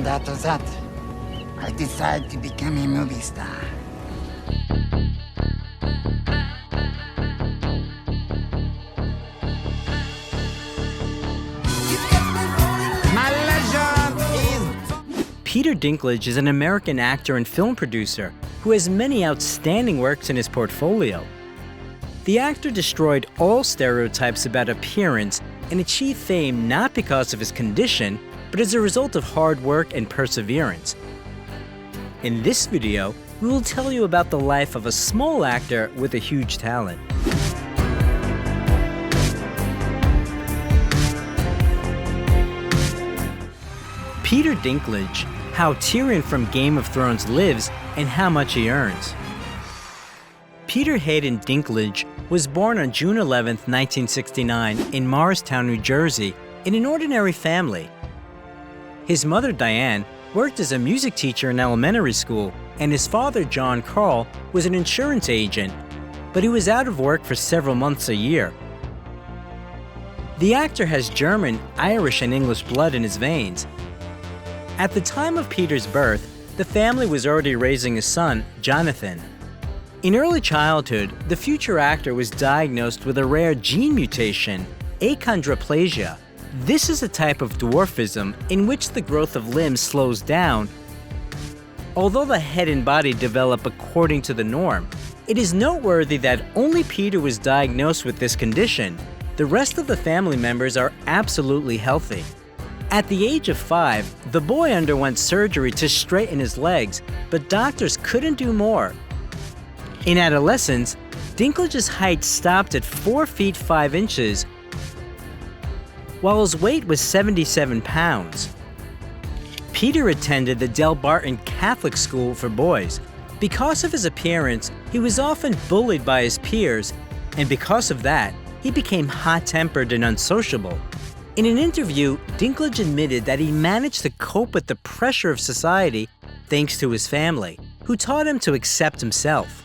And after that, I decided to become a movie star. My legend is... Peter Dinklage is an American actor and film producer who has many outstanding works in his portfolio. The actor destroyed all stereotypes about appearance and achieved fame not because of his condition, but as a result of hard work and perseverance. In this video, we will tell you about the life of a small actor with a huge talent. Peter Dinklage, how Tyrion from Game of Thrones lives and how much he earns. Peter Hayden Dinklage was born on June 11, 1969 in Morristown, New Jersey, in an ordinary family. His mother, Diane, worked as a music teacher in elementary school, and his father, John Carl, was an insurance agent, but he was out of work for several months a year. The actor has German, Irish, and English blood in his veins. At the time of Peter's birth, the family was already raising a son, Jonathan. In early childhood, the future actor was diagnosed with a rare gene mutation, achondroplasia. This is a type of dwarfism in which the growth of limbs slows down. Although the head and body develop according to the norm, it is noteworthy that only Peter was diagnosed with this condition. The rest of the family members are absolutely healthy. At the age of 5, the boy underwent surgery to straighten his legs, but doctors couldn't do more. In adolescence, Dinklage's height stopped at 4 feet 5 inches, while his weight was 77 pounds. Peter attended the Del Barton Catholic School for Boys. Because of his appearance, he was often bullied by his peers, and because of that, he became hot-tempered and unsociable. In an interview, Dinklage admitted that he managed to cope with the pressure of society thanks to his family, who taught him to accept himself.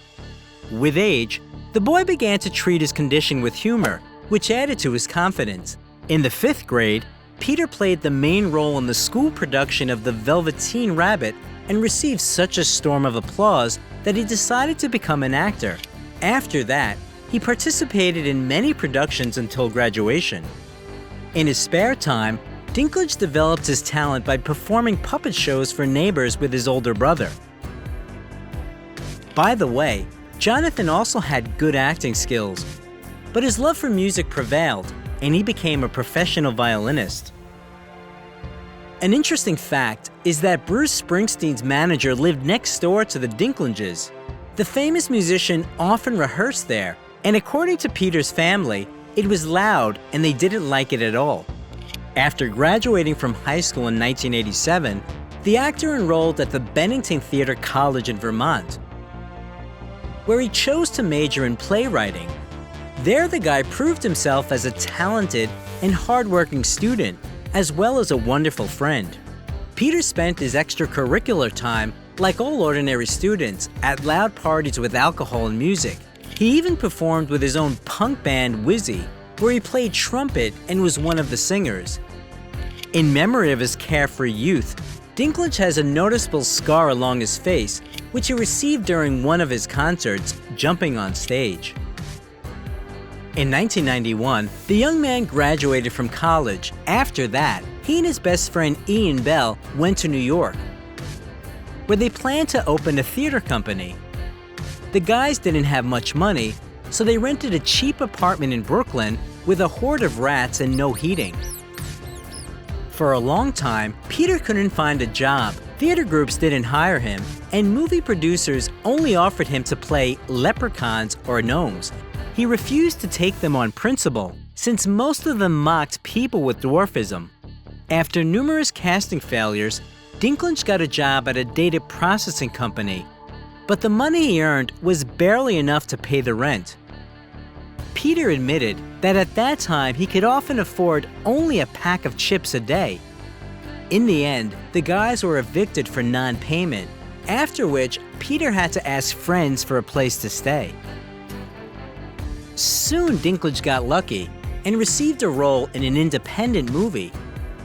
With age, the boy began to treat his condition with humor, which added to his confidence. In the 5th grade, Peter played the main role in the school production of The Velveteen Rabbit and received such a storm of applause that he decided to become an actor. After that, he participated in many productions until graduation. In his spare time, Dinklage developed his talent by performing puppet shows for neighbors with his older brother. By the way, Jonathan also had good acting skills, but his love for music prevailed, and he became a professional violinist. An interesting fact is that Bruce Springsteen's manager lived next door to the Dinklages. The famous musician often rehearsed there, and according to Peter's family, it was loud and they didn't like it at all. After graduating from high school in 1987, the actor enrolled at the Bennington Theatre College in Vermont, where he chose to major in playwriting. There, the guy proved himself as a talented and hardworking student, as well as a wonderful friend. Peter spent his extracurricular time, like all ordinary students, at loud parties with alcohol and music. He even performed with his own punk band, Wizzy, where he played trumpet and was one of the singers. In memory of his carefree youth, Dinklage has a noticeable scar along his face, which he received during one of his concerts, jumping on stage. In 1991, the young man graduated from college. After that, he and his best friend Ian Bell went to New York, where they planned to open a theater company. The guys didn't have much money, so they rented a cheap apartment in Brooklyn with a horde of rats and no heating. For a long time, Peter couldn't find a job, theater groups didn't hire him, and movie producers only offered him to play leprechauns or gnomes. He refused to take them on principle, since most of them mocked people with dwarfism. After numerous casting failures, Dinklage got a job at a data processing company, but the money he earned was barely enough to pay the rent. Peter admitted that at that time he could often afford only a pack of chips a day. In the end, the guys were evicted for non-payment, after which Peter had to ask friends for a place to stay. Soon Dinklage got lucky and received a role in an independent movie.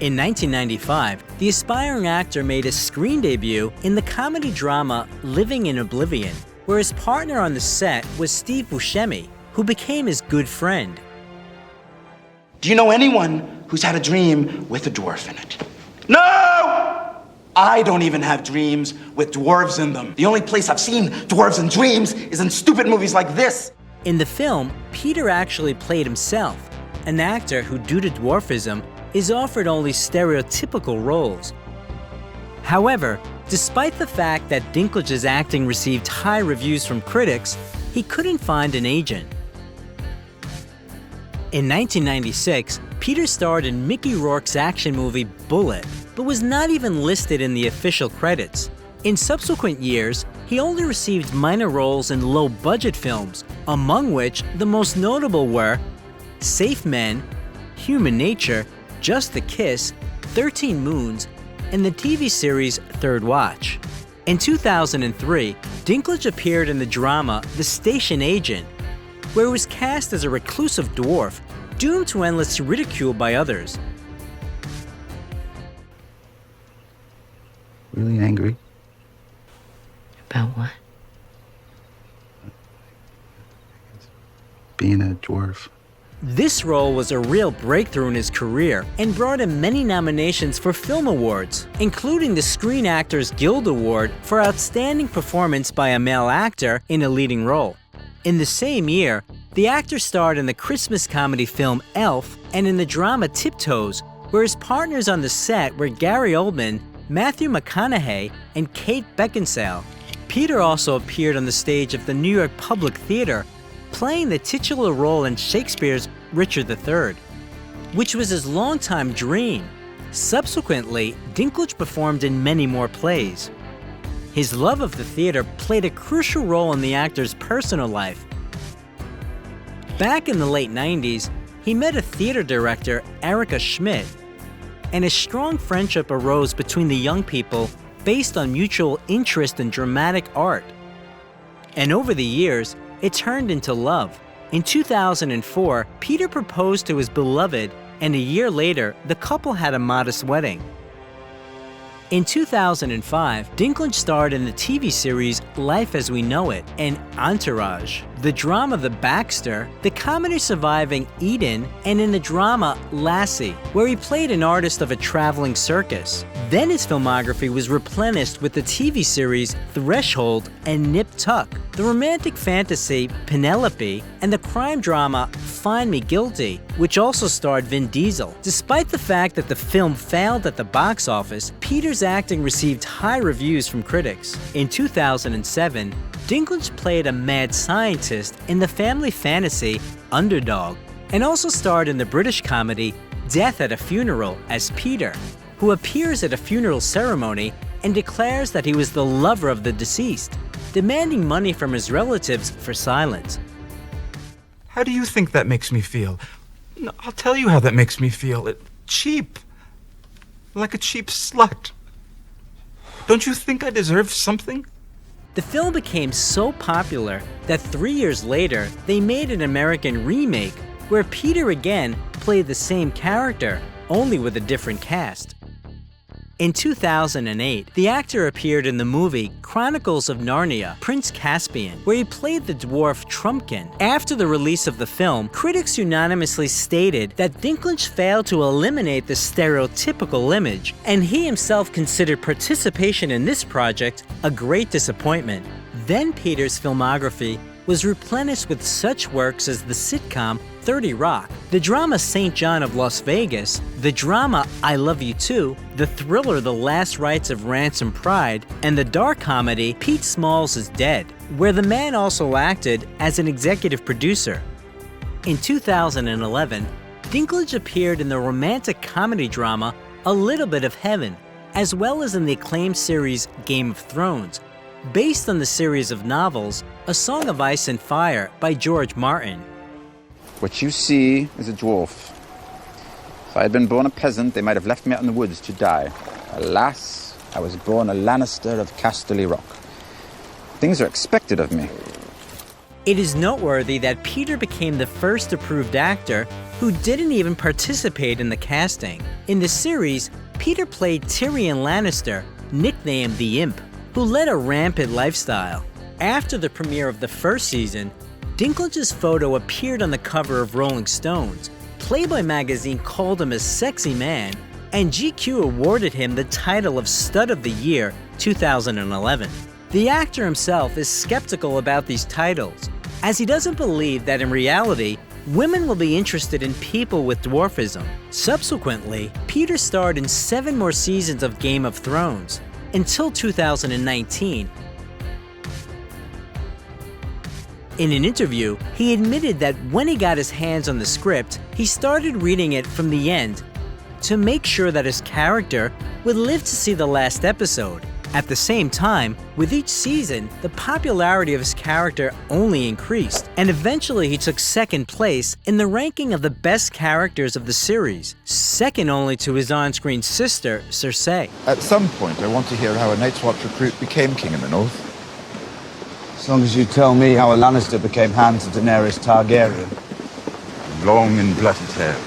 In 1995, the aspiring actor made his screen debut in the comedy drama Living in Oblivion, where his partner on the set was Steve Buscemi, who became his good friend. Do you know anyone who's had a dream with a dwarf in it? No! I don't even have dreams with dwarves in them. The only place I've seen dwarves in dreams is in stupid movies like this. In the film, Peter actually played himself, an actor who, due to dwarfism, is offered only stereotypical roles. However, despite the fact that Dinklage's acting received high reviews from critics, he couldn't find an agent. In 1996, Peter starred in Mickey Rourke's action movie Bullet, but was not even listed in the official credits. In subsequent years, he only received minor roles in low-budget films, among which the most notable were Safe Men, Human Nature, Just a Kiss, 13 Moons, and the TV series Third Watch. In 2003, Dinklage appeared in the drama The Station Agent, where he was cast as a reclusive dwarf, doomed to endless ridicule by others. Really angry? About what? Being a dwarf. This role was a real breakthrough in his career and brought him many nominations for film awards, including the Screen Actors Guild Award for Outstanding Performance by a Male Actor in a Leading Role. In the same year, the actor starred in the Christmas comedy film Elf and in the drama Tiptoes, where his partners on the set were Gary Oldman, Matthew McConaughey, and Kate Beckinsale. Peter also appeared on the stage of the New York Public Theater, playing the titular role in Shakespeare's Richard III, which was his longtime dream. Subsequently, Dinklage performed in many more plays. His love of the theater played a crucial role in the actor's personal life. Back in the late 90s, he met a theater director, Erica Schmidt, and a strong friendship arose between the young people based on mutual interest in dramatic art. And over the years, it turned into love. In 2004, Peter proposed to his beloved, and a year later, the couple had a modest wedding. In 2005, Dinklage starred in the TV series Life as We Know It and Entourage, the drama The Baxter, the comedy Surviving Eden, and in the drama Lassie, where he played an artist of a traveling circus. Then his filmography was replenished with the TV series Threshold and Nip Tuck, the romantic fantasy Penelope, and the crime drama Find Me Guilty, which also starred Vin Diesel. Despite the fact that the film failed at the box office, Peter's acting received high reviews from critics. In 2007, Dinklage played a mad scientist in the family fantasy Underdog, and also starred in the British comedy Death at a Funeral as Peter, who appears at a funeral ceremony and declares that he was the lover of the deceased, demanding money from his relatives for silence. How do you think that makes me feel? No, I'll tell you how that makes me feel. Cheap. Like a cheap slut. Don't you think I deserve something? The film became so popular that 3 years later, they made an American remake where Peter again played the same character, only with a different cast. In 2008, the actor appeared in the movie Chronicles of Narnia, Prince Caspian, where he played the dwarf Trumpkin. After the release of the film, critics unanimously stated that Dinklage failed to eliminate the stereotypical image, and he himself considered participation in this project a great disappointment. Then Peter's filmography was replenished with such works as the sitcom 30 Rock, the drama St. John of Las Vegas, the drama I Love You Too, the thriller The Last Rites of Ransom Pride, and the dark comedy Pete Smalls is Dead, where the man also acted as an executive producer. In 2011, Dinklage appeared in the romantic comedy drama A Little Bit of Heaven, as well as in the acclaimed series Game of Thrones, based on the series of novels A Song of Ice and Fire by George Martin. What you see is a dwarf. If I had been born a peasant, they might have left me out in the woods to die. Alas, I was born a Lannister of Casterly Rock. Things are expected of me. It is noteworthy that Peter became the first approved actor who didn't even participate in the casting. In the series, Peter played Tyrion Lannister, nicknamed the Imp, who led a rampant lifestyle. After the premiere of the first season, Dinklage's photo appeared on the cover of Rolling Stones. Playboy magazine called him a sexy man, and GQ awarded him the title of Stud of the Year 2011. The actor himself is skeptical about these titles, as he doesn't believe that in reality, women will be interested in people with dwarfism. Subsequently, Peter starred in 7 more seasons of Game of Thrones, until 2019. In an interview, he admitted that when he got his hands on the script, he started reading it from the end to make sure that his character would live to see the last episode. At the same time, with each season, the popularity of his character only increased, and eventually he took second place in the ranking of the best characters of the series, second only to his on-screen sister, Cersei. At some point, I want to hear how a Night's Watch recruit became King in the North. As long as you tell me how a Lannister became hand to Daenerys Targaryen. Long and bloody tale.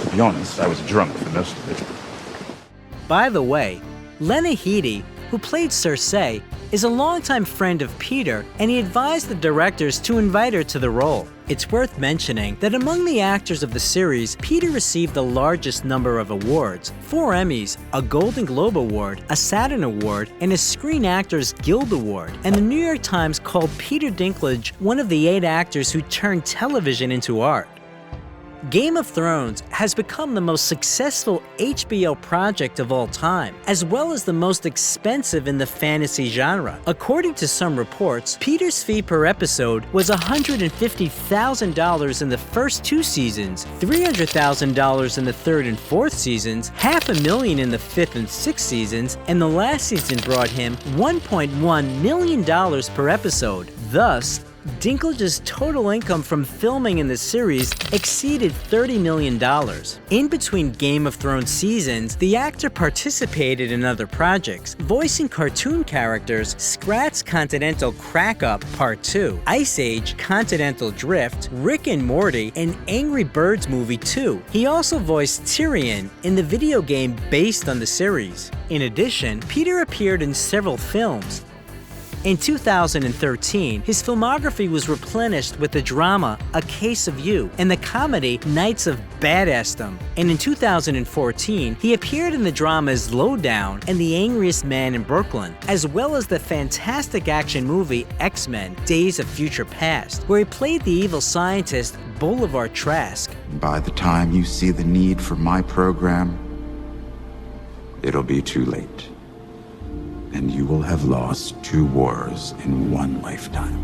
To be honest, I was drunk for most of it. By the way, Lena Headey, who played Cersei, is a longtime friend of Peter, and he advised the directors to invite her to the role. It's worth mentioning that among the actors of the series, Peter received the largest number of awards: 4 Emmys, a Golden Globe Award, a Saturn Award, and a Screen Actors Guild Award. And the New York Times called Peter Dinklage one of the 8 actors who turned television into art. Game of Thrones has become the most successful HBO project of all time, as well as the most expensive in the fantasy genre. According to some reports, Peter's fee per episode was $150,000 in the first 2 seasons, $300,000 in the 3rd and 4th seasons, $500,000 in the 5th and 6th seasons, and the last season brought him $1.1 million per episode. Thus, Dinklage's total income from filming in the series exceeded $30 million. In between Game of Thrones seasons, the actor participated in other projects, voicing cartoon characters Scrat's Continental Crack-Up Part 2, Ice Age Continental Drift, Rick and Morty, and Angry Birds Movie 2. He also voiced Tyrion in the video game based on the series. In addition, Peter appeared in several films. In 2013, his filmography was replenished with the drama A Case of You and the comedy Knights of Badassdom. And in 2014, he appeared in the dramas Lowdown and The Angriest Man in Brooklyn, as well as the fantastic action movie X-Men: Days of Future Past, where he played the evil scientist Boulevard Trask. By the time you see the need for my program, it'll be too late. And you will have lost 2 wars in 1 lifetime.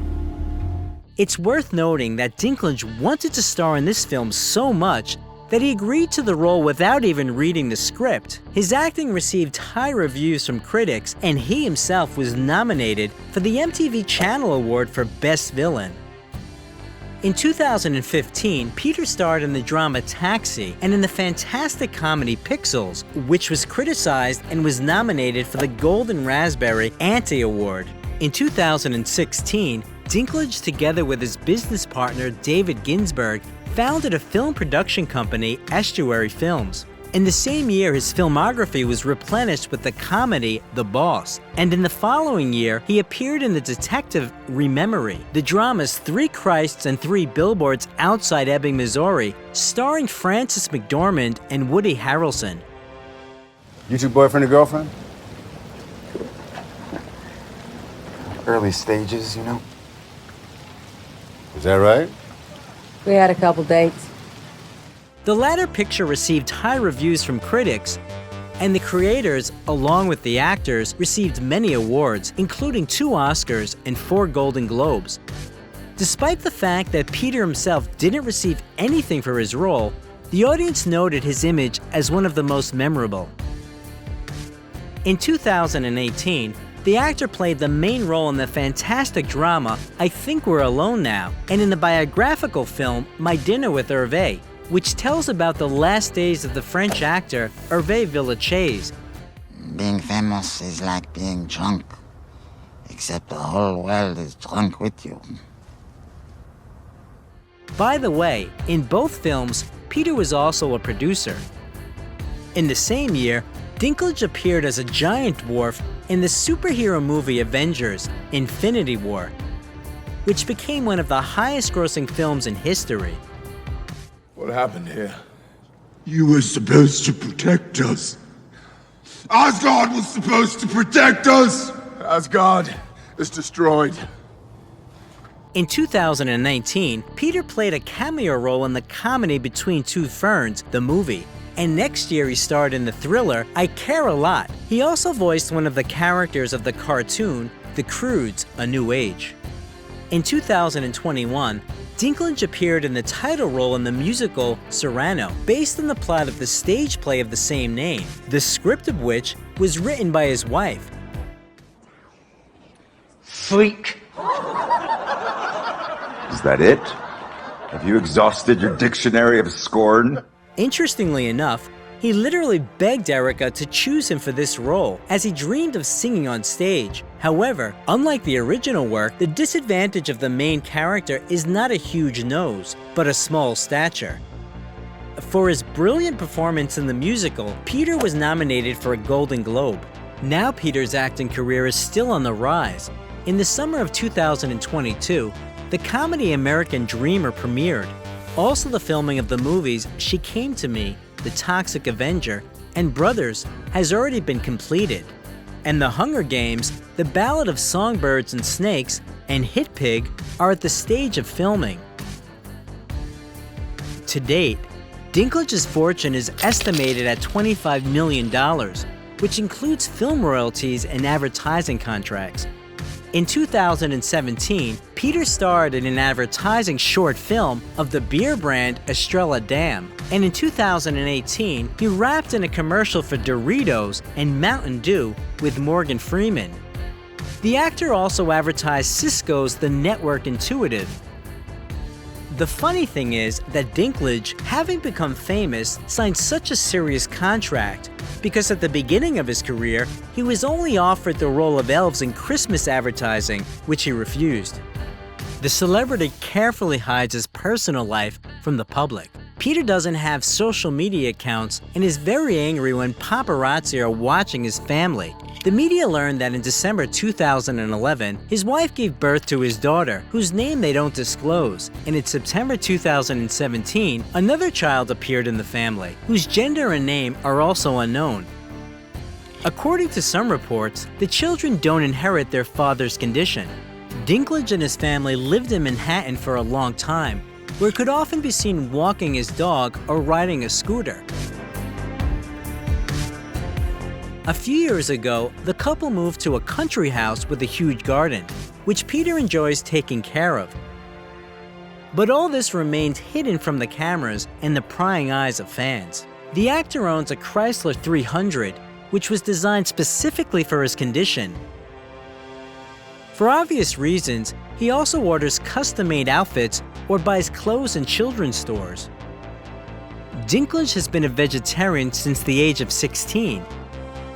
It's worth noting that Dinklage wanted to star in this film so much that he agreed to the role without even reading the script. His acting received high reviews from critics, and he himself was nominated for the MTV Channel Award for Best Villain. In 2015, Peter starred in the drama Taxi and in the fantastic comedy Pixels, which was criticized and was nominated for the Golden Raspberry Anti Award. In 2016, Dinklage, together with his business partner David Ginsburg, founded a film production company, Estuary Films. In the same year, his filmography was replenished with the comedy The Boss, and in the following year, he appeared in the detective Rememory, the dramas 3 Christs and 3 Billboards Outside Ebbing, Missouri, starring Frances McDormand and Woody Harrelson. You 2 boyfriend and girlfriend? Early stages, you know? Is that right? We had a couple dates. The latter picture received high reviews from critics, and the creators, along with the actors, received many awards, including 2 Oscars and 4 Golden Globes. Despite the fact that Peter himself didn't receive anything for his role, the audience noted his image as one of the most memorable. In 2018, the actor played the main role in the fantastic drama I Think We're Alone Now, and in the biographical film My Dinner with Hervé, which tells about the last days of the French actor Hervé Villechaize. Being famous is like being drunk, except the whole world is drunk with you. By the way, in both films, Peter was also a producer. In the same year, Dinklage appeared as a giant dwarf in the superhero movie Avengers: Infinity War, which became one of the highest-grossing films in history. What happened here? You were supposed to protect us. Asgard was supposed to protect us! Asgard is destroyed. In 2019, Peter played a cameo role in the comedy Between Two Ferns, the movie, and next year he starred in the thriller I Care a Lot. He also voiced one of the characters of the cartoon The Croods: A New Age. In 2021, Dinklage appeared in the title role in the musical Cyrano, based on the plot of the stage play of the same name, the script of which was written by his wife. Freak. Is that it? Have you exhausted your dictionary of scorn? Interestingly enough, he literally begged Erica to choose him for this role, as he dreamed of singing on stage. However, unlike the original work, the disadvantage of the main character is not a huge nose, but a small stature. For his brilliant performance in the musical, Peter was nominated for a Golden Globe. Now Peter's acting career is still on the rise. In the summer of 2022, the comedy American Dreamer premiered. Also, the filming of the movies She Came to Me, The Toxic Avenger, and Brothers has already been completed. And The Hunger Games, The Ballad of Songbirds and Snakes, and Hit Pig are at the stage of filming. To date, Dinklage's fortune is estimated at $25 million, which includes film royalties and advertising contracts. In 2017, Peter starred in an advertising short film of the beer brand Estrella Damm, and in 2018, he rapped in a commercial for Doritos and Mountain Dew with Morgan Freeman. The actor also advertised Cisco's The Network Intuitive. The funny thing is that Dinklage, having become famous, signed such a serious contract, because at the beginning of his career, he was only offered the role of elves in Christmas advertising, which he refused. The celebrity carefully hides his personal life from the public. Peter doesn't have social media accounts and is very angry when paparazzi are watching his family. The media learned that in December 2011, his wife gave birth to his daughter, whose name they don't disclose, and in September 2017, another child appeared in the family, whose gender and name are also unknown. According to some reports, the children don't inherit their father's condition. Dinklage and his family lived in Manhattan for a long time, where he could often be seen walking his dog or riding a scooter. A few years ago, the couple moved to a country house with a huge garden, which Peter enjoys taking care of. But all this remained hidden from the cameras and the prying eyes of fans. The actor owns a Chrysler 300, which was designed specifically for his condition. For obvious reasons, he also orders custom-made outfits or buys clothes in children's stores. Dinklage has been a vegetarian since the age of 16.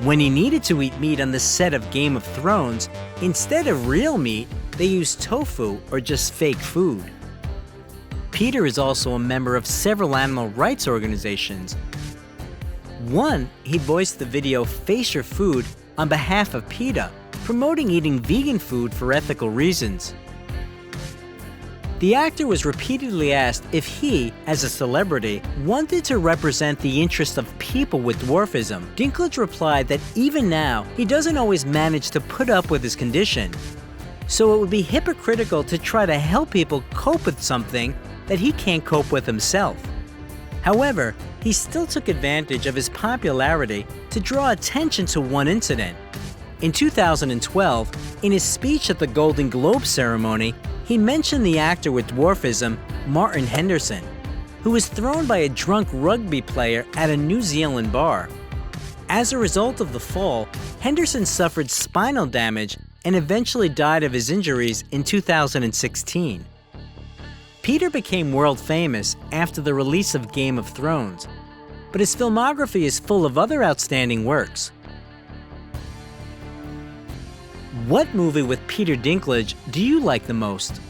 When he needed to eat meat on the set of Game of Thrones, instead of real meat, they used tofu or just fake food. Peter is also a member of several animal rights organizations. One, he voiced the video Face Your Food on behalf of PETA, promoting eating vegan food for ethical reasons. The actor was repeatedly asked if he, as a celebrity, wanted to represent the interests of people with dwarfism. Dinklage replied that even now, he doesn't always manage to put up with his condition. So it would be hypocritical to try to help people cope with something that he can't cope with himself. However, he still took advantage of his popularity to draw attention to one incident. In 2012, in his speech at the Golden Globe ceremony, he mentioned the actor with dwarfism, Martin Henderson, who was thrown by a drunk rugby player at a New Zealand bar. As a result of the fall, Henderson suffered spinal damage and eventually died of his injuries in 2016. Peter became world famous after the release of Game of Thrones, but his filmography is full of other outstanding works. What movie with Peter Dinklage do you like the most?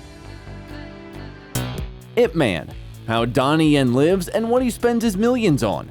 Ip Man, how Donnie Yen lives and what he spends his millions on.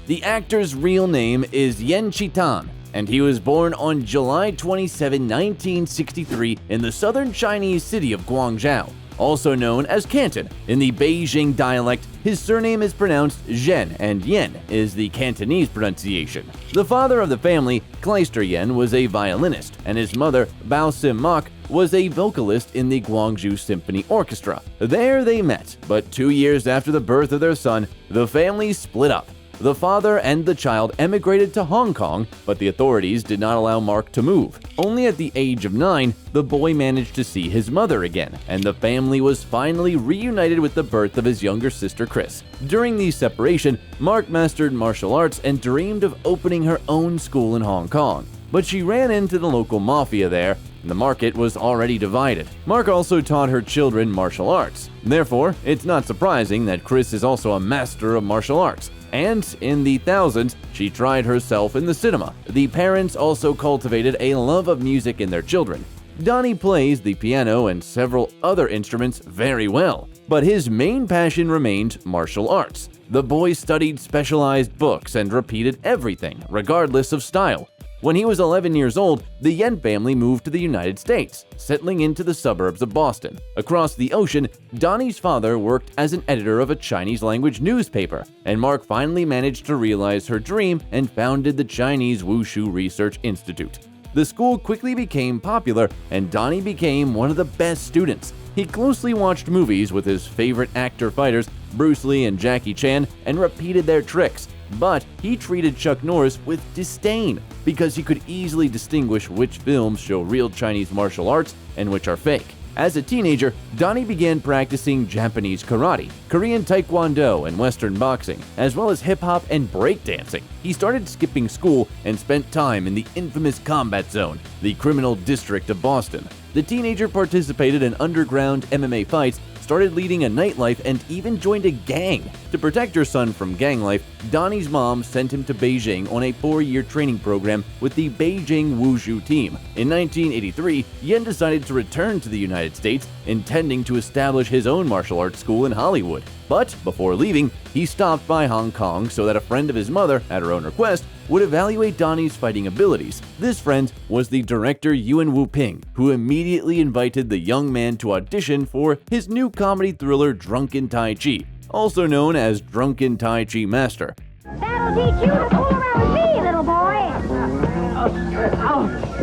The actor's real name is Yen Chitan, and he was born on July 27, 1963 in the southern Chinese city of Guangzhou, also known as Canton. In the Beijing dialect, his surname is pronounced Zhen, and Yen is the Cantonese pronunciation. The father of the family, Kleister Yen, was a violinist, and his mother, Bao Sim Mak, was a vocalist in the Guangzhou Symphony Orchestra. There they met, but 2 years after the birth of their son, the family split up. The father and the child emigrated to Hong Kong, but the authorities did not allow Mark to move. Only at the age of 9, the boy managed to see his mother again, and the family was finally reunited with the birth of his younger sister Chris. During the separation, Mark mastered martial arts and dreamed of opening her own school in Hong Kong. But she ran into the local mafia there, and the market was already divided. Mark also taught her children martial arts. Therefore, it's not surprising that Chris is also a master of martial arts. And in the thousands, she tried herself in the cinema. The parents also cultivated a love of music in their children. Donnie plays the piano and several other instruments very well, but his main passion remained martial arts. The boy studied specialized books and repeated everything, regardless of style. When he was 11 years old, the Yen family moved to the United States, settling into the suburbs of Boston. Across the ocean, Donnie's father worked as an editor of a Chinese-language newspaper, and Mark finally managed to realize her dream and founded the Chinese Wushu Research Institute. The school quickly became popular, and Donnie became one of the best students. He closely watched movies with his favorite actor-fighters, Bruce Lee and Jackie Chan, and repeated their tricks. But he treated Chuck Norris with disdain because he could easily distinguish which films show real Chinese martial arts and which are fake. As a teenager, Donnie began practicing Japanese karate, Korean taekwondo, and Western boxing, as well as hip-hop and breakdancing. He started skipping school and spent time in the infamous Combat Zone, the criminal district of Boston. The teenager participated in underground MMA fights, started leading a nightlife, and even joined a gang. To protect her son from gang life, Donnie's mom sent him to Beijing on a 4-year training program with the Beijing Wushu team. In 1983, Yen decided to return to the United States, intending to establish his own martial arts school in Hollywood. But before leaving, he stopped by Hong Kong so that a friend of his mother, at her own request, would evaluate Donnie's fighting abilities. This friend was the director Yuan Wu-ping, who immediately invited the young man to audition for his new comedy thriller Drunken Tai Chi, also known as Drunken Tai Chi Master. That'll teach you to fool around with me, little boy!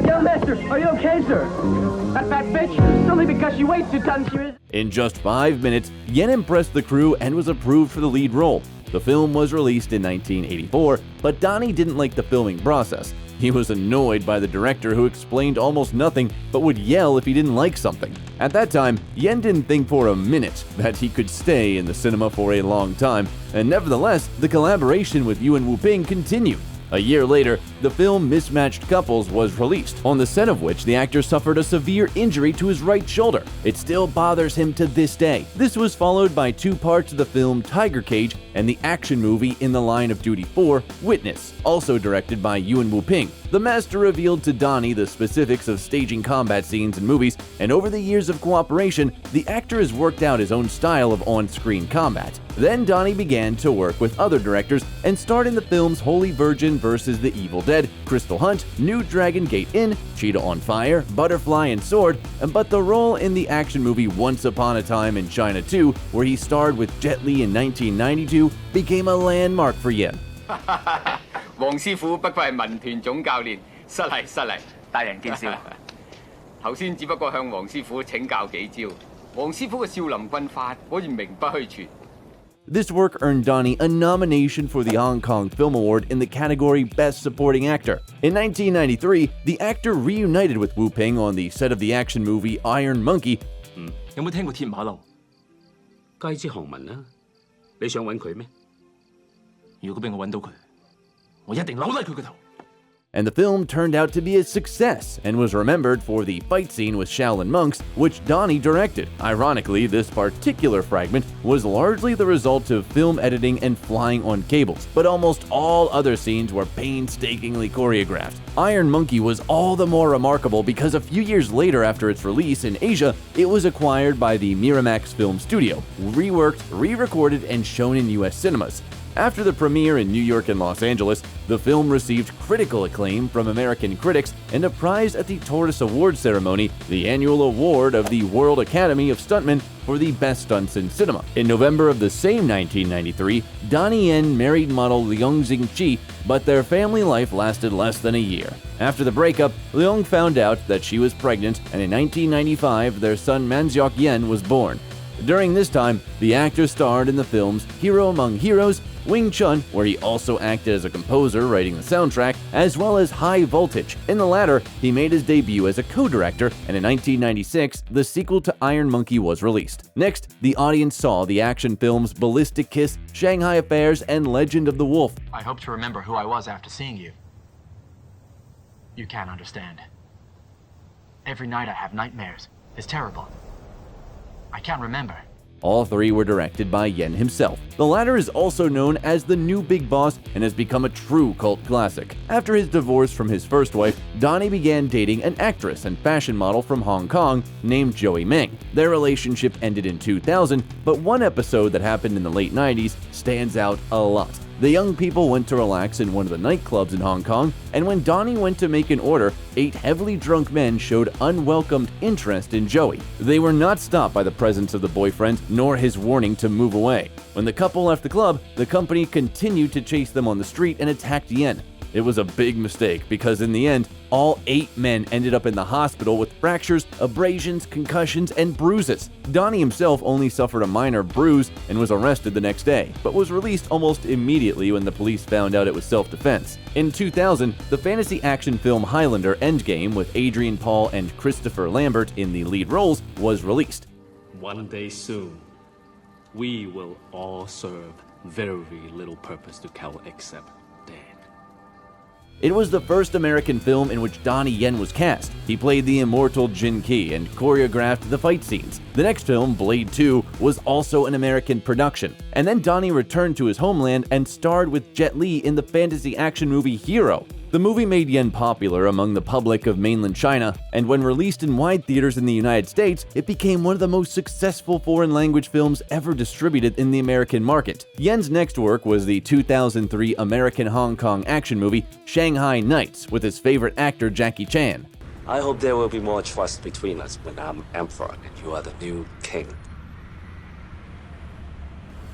Young master, are you okay, sir? That fat bitch, it's only because she weighs 2 tons she is. In just 5 minutes, Yen impressed the crew and was approved for the lead role. The film was released in 1984, but Donnie didn't like the filming process. He was annoyed by the director, who explained almost nothing but would yell if he didn't like something. At that time, Yen didn't think for a minute that he could stay in the cinema for a long time, and nevertheless, the collaboration with Yuan Wu-ping continued. A year later, the film Mismatched Couples was released, on the set of which the actor suffered a severe injury to his right shoulder. It still bothers him to this day. This was followed by 2 parts of the film Tiger Cage and the action movie In the Line of Duty 4, Witness, also directed by Yuan Wu-ping. The master revealed to Donnie the specifics of staging combat scenes in movies, and over the years of cooperation, the actor has worked out his own style of on-screen combat. Then Donnie began to work with other directors and starred in the films Holy Virgin vs. the Evil Dead, Crystal Hunt, New Dragon Gate Inn, Cheetah on Fire, Butterfly, and Sword, but the role in the action movie Once Upon a Time in China 2, where he starred with Jet Li in 1992, became a landmark for Yen. 黃師傅不愧係民團總教練，失禮，大人見笑。頭先只不過向黃師傅請教幾招，黃師傅嘅少林棍法果然名不虛傳。This work earned Donnie a nomination for the Hong Kong Film Award in the category Best Supporting Actor. In 1993, the actor reunited with Wu-ping on the set of the action movie Iron Monkey. 有冇聽過鐵馬騮？街知巷聞啦，你想揾佢咩？如果俾我揾到佢，我一定扭甩佢個頭。and the film turned out to be a success and was remembered for the fight scene with Shaolin monks, which Donnie directed. Ironically, this particular fragment was largely the result of film editing and flying on cables, but almost all other scenes were painstakingly choreographed. Iron Monkey was all the more remarkable because a few years later after its release in Asia, it was acquired by the Miramax Film Studio, reworked, re-recorded, and shown in US cinemas. After the premiere in New York and Los Angeles, the film received critical acclaim from American critics and a prize at the Taurus Awards ceremony, the annual award of the World Academy of Stuntmen for the best stunts in cinema. In November of the same 1993, Donnie Yen married model Leung Jing-chi, but their family life lasted less than a year. After the breakup, Leung found out that she was pregnant, and in 1995, their son Manseok Yen was born. During this time, the actor starred in the films Hero Among Heroes, Wing Chun, where he also acted as a composer writing the soundtrack, as well as High Voltage. In the latter, he made his debut as a co-director, and in 1996, the sequel to Iron Monkey was released. Next, the audience saw the action films Ballistic Kiss, Shanghai Affairs, and Legend of the Wolf. I hope to remember who I was after seeing you. You can't understand. Every night I have nightmares. It's terrible. I can't remember. All three were directed by Yen himself. The latter is also known as the new big boss and has become a true cult classic. After his divorce from his first wife, Donnie began dating an actress and fashion model from Hong Kong named Joey Meng. Their relationship ended in 2000, but one episode that happened in the late 90s stands out a lot. The young people went to relax in one of the nightclubs in Hong Kong, and when Donnie went to make an order, 8 heavily drunk men showed unwelcomed interest in Joey. They were not stopped by the presence of the boyfriend, nor his warning to move away. When the couple left the club, the company continued to chase them on the street and attacked Yen. It was a big mistake because in the end, all 8 men ended up in the hospital with fractures, abrasions, concussions, and bruises. Donnie himself only suffered a minor bruise and was arrested the next day, but was released almost immediately when the police found out it was self-defense. In 2000, the fantasy action film Highlander Endgame with Adrian Paul and Christopher Lambert in the lead roles was released. One day soon, we will all serve very little purpose to Cal except dead. It was the first American film in which Donnie Yen was cast. He played the immortal Jin Ki and choreographed the fight scenes. The next film, Blade 2, was also an American production. And then Donnie returned to his homeland and starred with Jet Li in the fantasy action movie Hero. The movie made Yen popular among the public of mainland China, and when released in wide theaters in the United States, it became one of the most successful foreign language films ever distributed in the American market. Yen's next work was the 2003 American-Hong Kong action movie Shanghai Nights with his favorite actor Jackie Chan. I hope there will be more trust between us when I'm emperor and you are the new king.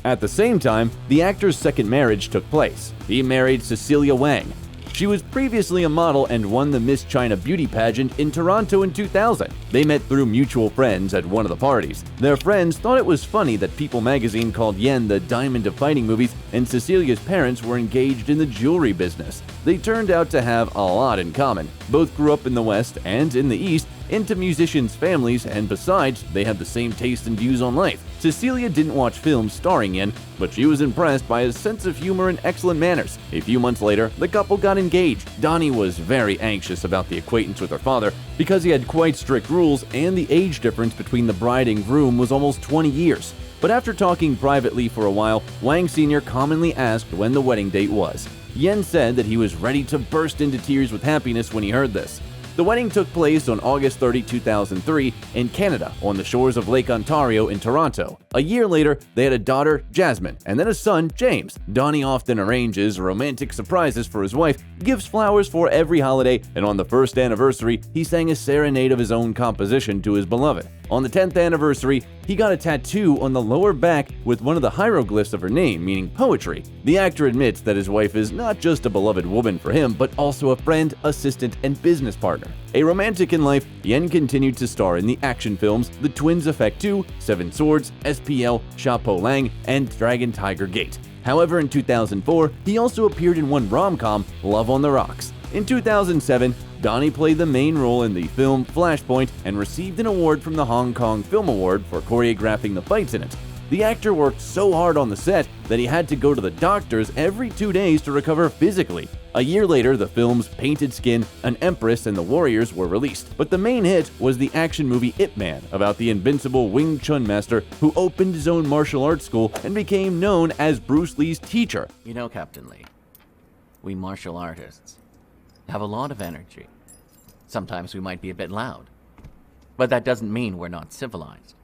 At the same time, the actor's second marriage took place. He married Cecilia Wang. She was previously a model and won the Miss China beauty pageant in Toronto in 2000. They met through mutual friends at one of the parties. Their friends thought it was funny that People magazine called Yen the diamond of fighting movies, and Cecilia's parents were engaged in the jewelry business. They turned out to have a lot in common. Both grew up in the West and in the East, into musicians' families, and besides, they had the same taste and views on life. Cecilia didn't watch films starring Yen, but she was impressed by his sense of humor and excellent manners. A few months later, the couple got engaged. Donnie was very anxious about the acquaintance with her father because he had quite strict rules, and the age difference between the bride and groom was almost 20 years. But after talking privately for a while, Wang Sr. commonly asked when the wedding date was. Yen said that he was ready to burst into tears with happiness when he heard this. The wedding took place on August 30, 2003 in Canada on the shores of Lake Ontario in Toronto. A year later, they had a daughter, Jasmine, and then a son, James. Donnie often arranges romantic surprises for his wife, gives flowers for every holiday, and on the first anniversary, he sang a serenade of his own composition to his beloved. On the 10th anniversary, he got a tattoo on the lower back with one of the hieroglyphs of her name, meaning poetry. The actor admits that his wife is not just a beloved woman for him, but also a friend, assistant, and business partner. A romantic in life, Yen continued to star in the action films The Twins Effect 2, Seven Swords, SPL, Sha Po Lang, and Dragon Tiger Gate. However, in 2004, he also appeared in one rom-com, Love on the Rocks. In 2007, Donnie played the main role in the film Flashpoint and received an award from the Hong Kong Film Award for choreographing the fights in it. The actor worked so hard on the set that he had to go to the doctors every 2 days to recover physically. A year later, the films Painted Skin, An Empress, and The Warriors were released, but the main hit was the action movie Ip Man, about the invincible Wing Chun master who opened his own martial arts school and became known as Bruce Lee's teacher. You know, Captain Lee, we martial artists have a lot of energy. Sometimes we might be a bit loud, but that doesn't mean we're not civilized.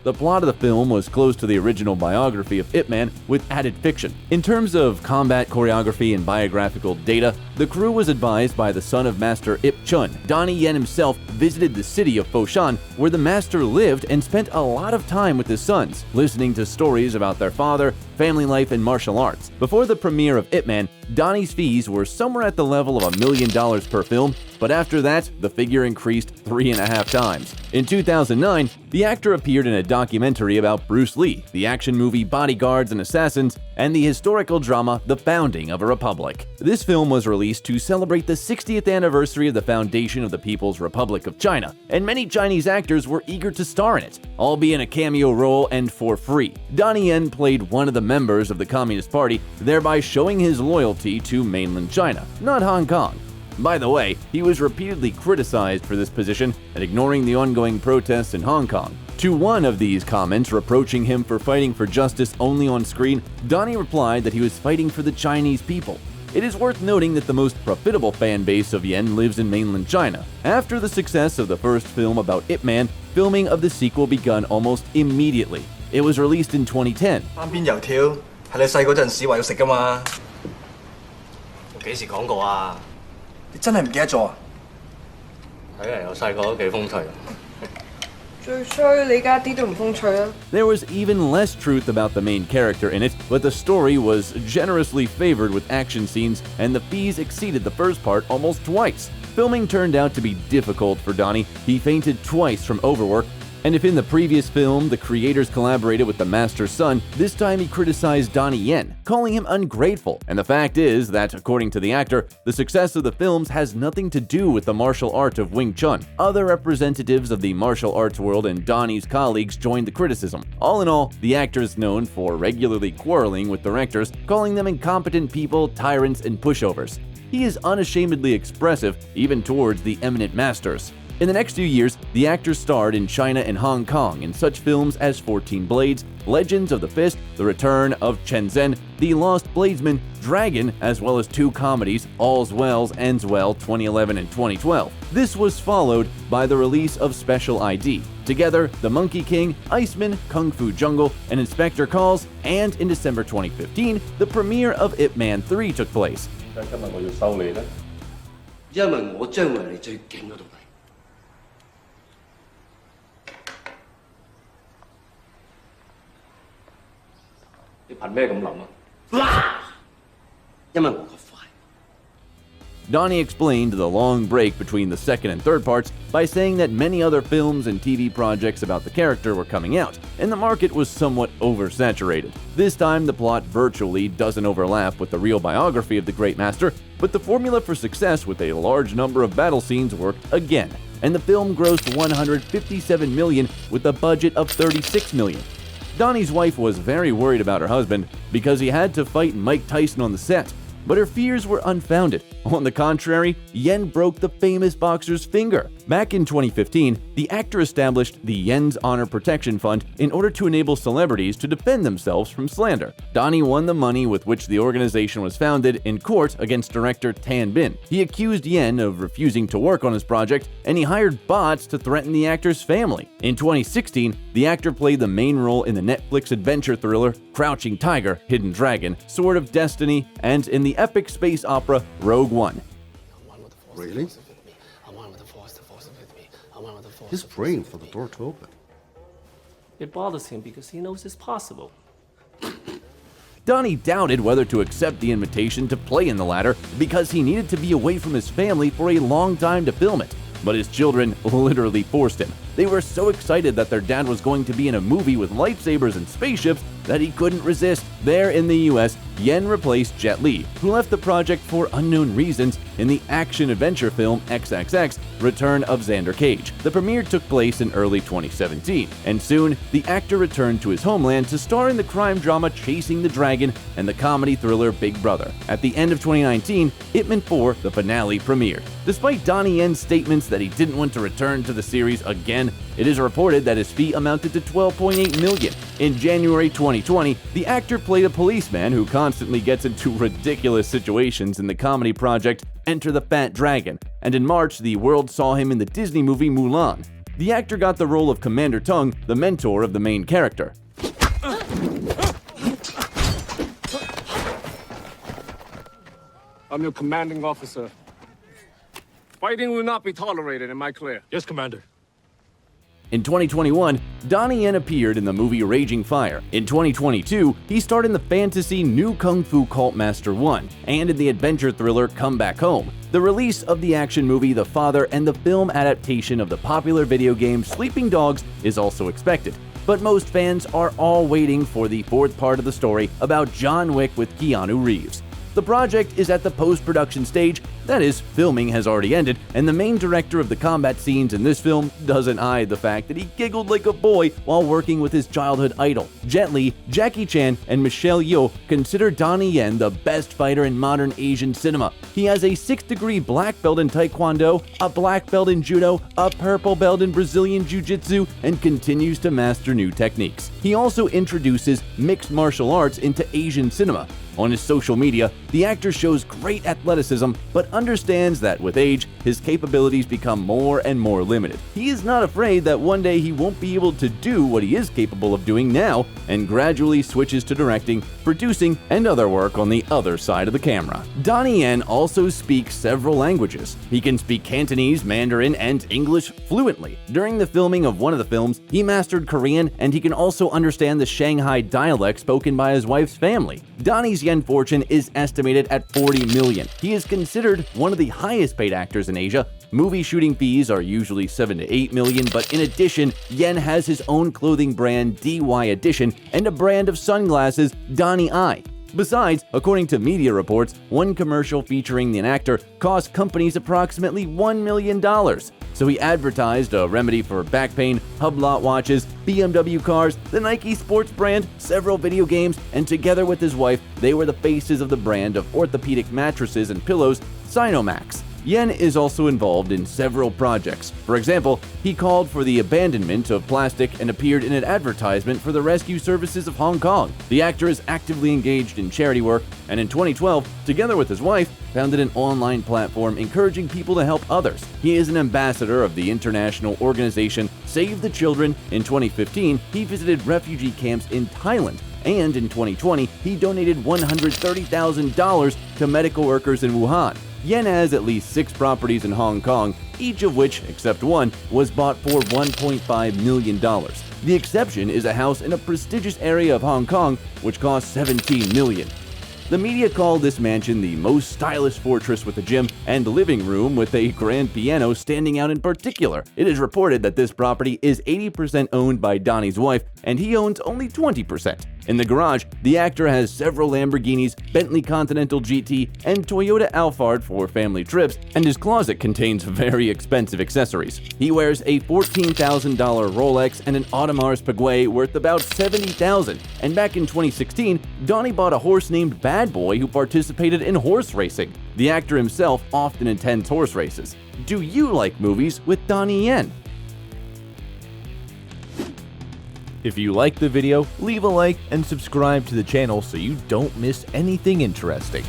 The plot of the film was close to the original biography of Ip Man with added fiction. In terms of combat choreography and biographical data, the crew was advised by the son of Master Ip Chun. Donnie Yen himself visited the city of Foshan, where the master lived, and spent a lot of time with his sons, listening to stories about their father, family life, and martial arts. Before the premiere of Ip Man, Donnie's fees were somewhere at the level of $1 million per film, but after that, the figure increased 3.5 times. In 2009, the actor appeared in a documentary about Bruce Lee, the action movie Bodyguards and Assassins, and the historical drama The Founding of a Republic. This film was released to celebrate the 60th anniversary of the foundation of the People's Republic of China, and many Chinese actors were eager to star in it, albeit in a cameo role and for free. Donnie Yen played one of the members of the Communist Party, thereby showing his loyalty to mainland China, not Hong Kong. By the way, he was repeatedly criticized for this position and ignoring the ongoing protests in Hong Kong. To one of these comments reproaching him for fighting for justice only on screen, Donnie replied that he was fighting for the Chinese people. It is worth noting that the most profitable fan base of Yen lives in mainland China. After the success of the first film about Ip Man, filming of the sequel begun almost immediately. It was released in 2010. 單邊油條係你細嗰陣時話要食㗎嘛？我幾時講過啊？你真係唔記得咗啊？睇嚟我細個都幾風趣。最衰你而家一啲都唔風趣啊！ There was even less truth about the main character in it, but the story was generously favored with action scenes, and the fees exceeded the first part almost twice. Filming turned out to be difficult for Donnie. He fainted twice from overwork, and if in the previous film the creators collaborated with the master's son, this time he criticized Donnie Yen, calling him ungrateful. And the fact is that, according to the actor, the success of the films has nothing to do with the martial art of Wing Chun. Other representatives of the martial arts world and Donnie's colleagues joined the criticism. All in all, the actor is known for regularly quarreling with directors, calling them incompetent people, tyrants, and pushovers. He is unashamedly expressive, even towards the eminent masters. In the next few years, the actor starred in China and Hong Kong in such films as 14 Blades, Legends of the Fist, The Return of Chen Zhen, The Lost Bladesman, Dragon, as well as 2 comedies, All's Well Ends Well 2011 and 2012. This was followed by the release of Special ID. Together, The Monkey King, Iceman, Kung Fu Jungle, and Inspector Calls, and in December 2015, the premiere of Ip Man 3 took place. 今日我要收你咧，因為我將會係你最勁嗰度。你憑咩咁諗啊？因為我個快。 Donnie explained the long break between the second and third parts by saying that many other films and TV projects about the character were coming out, and the market was somewhat oversaturated. This time, the plot virtually doesn't overlap with the real biography of the Great Master, but the formula for success with a large number of battle scenes worked again, and the film grossed $157 million with a budget of $36 million. Donnie's wife was very worried about her husband because he had to fight Mike Tyson on the set, but her fears were unfounded. On the contrary, Yen broke the famous boxer's finger. Back in 2015, the actor established the Yen's Honor Protection Fund in order to enable celebrities to defend themselves from slander. Donnie won the money with which the organization was founded in court against director Tan Bin. He accused Yen of refusing to work on his project, and he hired bots to threaten the actor's family. In 2016, the actor played the main role in the Netflix adventure thriller Crouching Tiger, Hidden Dragon, Sword of Destiny, and in the epic space opera Rogue One. Really? He's praying for the door to open. It bothers him because he knows it's possible. Donnie doubted whether to accept the invitation to play in the latter because he needed to be away from his family for a long time to film it, but his children literally forced him. They were so excited that their dad was going to be in a movie with lightsabers and spaceships that he couldn't resist. There in the US, Yen replaced Jet Li, who left the project for unknown reasons in the action-adventure film XXX: Return of Xander Cage. The premiere took place in early 2017, and soon the actor returned to his homeland to star in the crime drama Chasing the Dragon and the comedy thriller Big Brother. At the end of 2019, Ip Man 4, the finale, premiered. Despite Donnie Yen's statements that he didn't want to return to the series again, it is reported that his fee amounted to $12.8 million. In January 2020, the actor played a policeman who constantly gets into ridiculous situations in the comedy project Enter the Fat Dragon, and in March, the world saw him in the Disney movie Mulan. The actor got the role of Commander Tung, the mentor of the main character. I'm your commanding officer. Fighting will not be tolerated, am I clear? Yes, Commander. In 2021, Donnie Yen appeared in the movie Raging Fire. In 2022, he starred in the fantasy New Kung Fu Cult Master 1 and in the adventure thriller Come Back Home. The release of the action movie The Father and the film adaptation of the popular video game Sleeping Dogs is also expected. But most fans are all waiting for the fourth part of the story about John Wick with Keanu Reeves. The project is at the post-production stage, that is, filming has already ended, and the main director of the combat scenes in this film doesn't hide the fact that he giggled like a boy while working with his childhood idol. Jet Li, Jackie Chan, and Michelle Yeoh consider Donnie Yen the best fighter in modern Asian cinema. He has a 6th-degree black belt in Taekwondo, a black belt in Judo, a purple belt in Brazilian Jiu-Jitsu, and continues to master new techniques. He also introduces mixed martial arts into Asian cinema. On his social media, the actor shows great athleticism, but understands that with age, his capabilities become more and more limited. He is not afraid that one day he won't be able to do what he is capable of doing now, and gradually switches to directing, producing, and other work on the other side of the camera. Donnie Yen also speaks several languages. He can speak Cantonese, Mandarin, and English fluently. During the filming of one of the films, he mastered Korean, and he can also understand the Shanghai dialect spoken by his wife's family. Donnie's Yen fortune is estimated at $40 million. He is considered one of the highest paid actors in Asia. Movie shooting fees are usually $7 to $8 million, but in addition, Yen has his own clothing brand DY Edition and a brand of sunglasses, Donnie Eye. Besides, according to media reports, one commercial featuring an actor cost companies approximately $1 million. So he advertised a remedy for back pain, Hublot watches, BMW cars, the Nike sports brand, several video games, and together with his wife, they were the faces of the brand of orthopedic mattresses and pillows, Sinomax. Yen is also involved in several projects. For example, he called for the abandonment of plastic and appeared in an advertisement for the rescue services of Hong Kong. The actor is actively engaged in charity work, and in 2012, together with his wife, founded an online platform encouraging people to help others. He is an ambassador of the international organization Save the Children. In 2015, he visited refugee camps in Thailand, and in 2020, he donated $130,000 to medical workers in Wuhan. Yen has at least 6 properties in Hong Kong, each of which, except one, was bought for $1.5 million. The exception is a house in a prestigious area of Hong Kong, which cost $17 million. The media called this mansion the most stylish fortress with a gym and living room with a grand piano standing out in particular. It is reported that this property is 80% owned by Donnie's wife, and he owns only 20%. In the garage, the actor has several Lamborghinis, Bentley Continental GT, and Toyota Alphard for family trips, and his closet contains very expensive accessories. He wears a $14,000 Rolex and an Audemars Piguet worth about $70,000. And back in 2016, Donnie bought a horse named Bad Boy who participated in horse racing. The actor himself often attends horse races. Do you like movies with Donnie Yen? If you liked the video, leave a like and subscribe to the channel so you don't miss anything interesting.